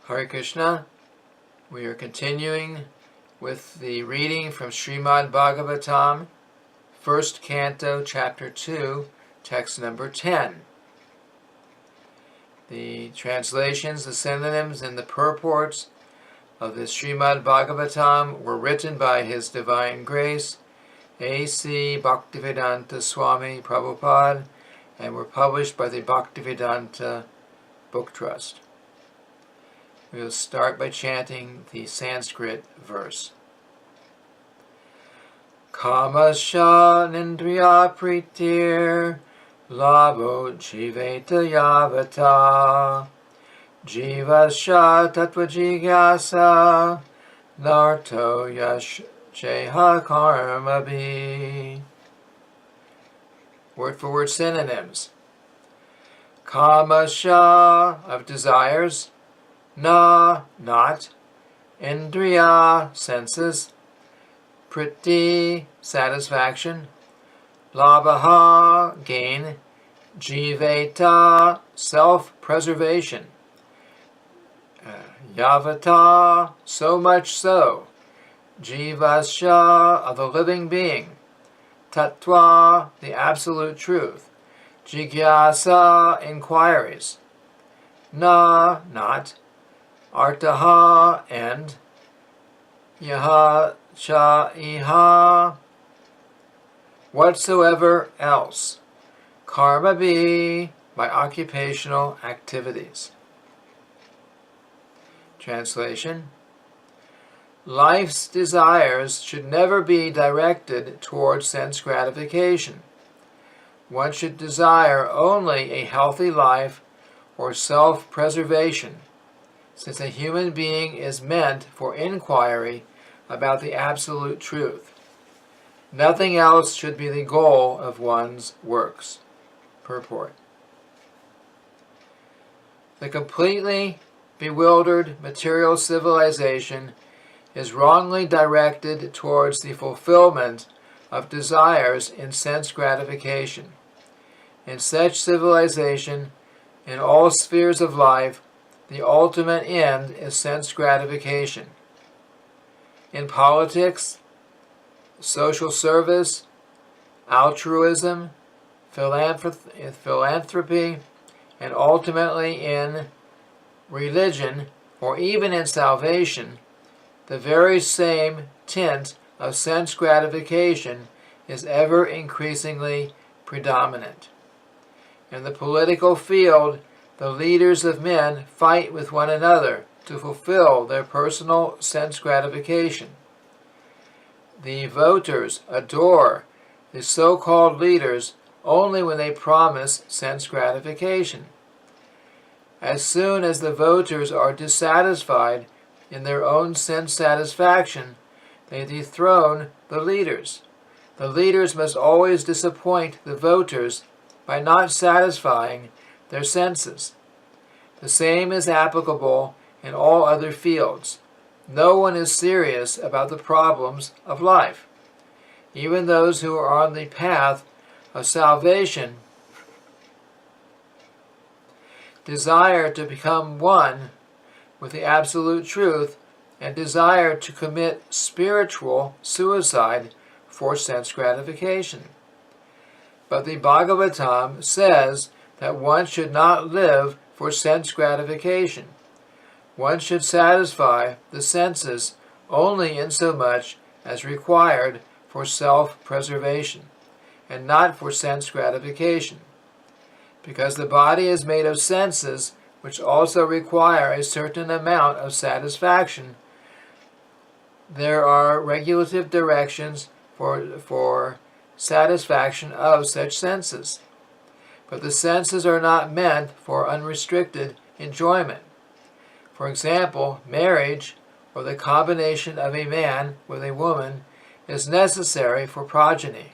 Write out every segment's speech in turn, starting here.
Hare Krishna. We are continuing with the reading from Srimad Bhagavatam, First Canto, Chapter 2, text number 10. The translations, the synonyms, and the purports of the Srimad Bhagavatam were written by His Divine Grace, A.C. Bhaktivedanta Swami Prabhupada, and were published by the Bhaktivedanta Book Trust. We will start by chanting the Sanskrit verse. Kamasya nindriya pritir labho jiveta yavata jivasya tattva jigyasa narto yash jeha karmabhi. Word for word synonyms. Kamasya, of desires. Na, not. Indriya, senses. Priti, satisfaction. Labhaha, gain. Jiveta, self-preservation. Yavata, so much so. Jivasya, of a living being. Tattva, the absolute truth. Jigyasa, inquiries. Na, not. Artaha, and Yaha cha iha, whatsoever else. Karma be, by occupational activities. Translation. Life's desires should never be directed towards sense gratification. One should desire only a healthy life or self-preservation, since a human being is meant for inquiry about the absolute truth. Nothing else should be the goal of one's works. Purport. The completely bewildered material civilization is wrongly directed towards the fulfillment of desires in sense gratification. In such civilization, in all spheres of life, the ultimate end is sense gratification. In politics, social service, altruism, philanthropy, and ultimately in religion, or even in salvation, the very same tint of sense gratification is ever increasingly predominant. In the political field, the leaders of men fight with one another to fulfill their personal sense gratification. The voters adore the so-called leaders only when they promise sense gratification. As soon as the voters are dissatisfied in their own sense satisfaction, they dethrone the leaders. The leaders must always disappoint the voters by not satisfying their senses. The same is applicable in all other fields. No one is serious about the problems of life. Even those who are on the path of salvation desire to become one with the absolute truth and desire to commit spiritual suicide for sense gratification. But the Bhagavatam says that one should not live for sense gratification. One should satisfy the senses only insomuch as required for self-preservation, and not for sense gratification. Because the body is made of senses which also require a certain amount of satisfaction, there are regulative directions for satisfaction of such senses. But the senses are not meant for unrestricted enjoyment. For example, marriage, or the combination of a man with a woman, is necessary for progeny,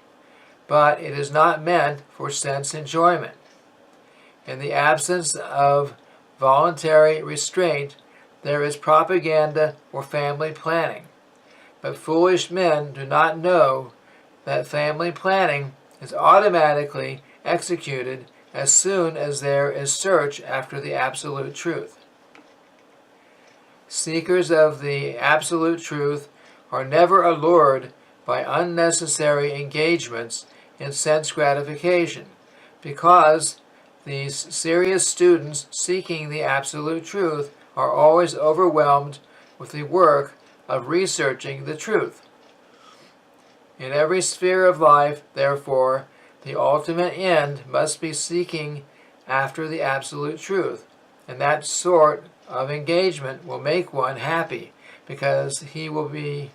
but it is not meant for sense enjoyment. In the absence of voluntary restraint, there is propaganda or family planning. But foolish men do not know that family planning is automatically executed as soon as there is search after the absolute truth. Seekers of the absolute truth are never allured by unnecessary engagements in sense gratification, because these serious students seeking the absolute truth are always overwhelmed with the work of researching the truth. In every sphere of life, therefore, the ultimate end must be seeking after the absolute truth, and that sort of engagement will make one happy, because he will be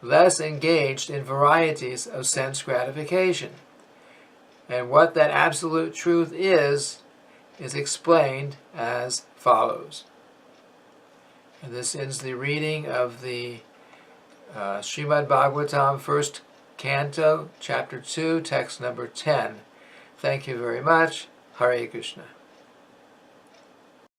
less engaged in varieties of sense gratification. And what that absolute truth is explained as follows. And this ends the reading of the Srimad Bhagavatam, first canto, chapter 2, text number 10. Thank you very much. Hare Krishna.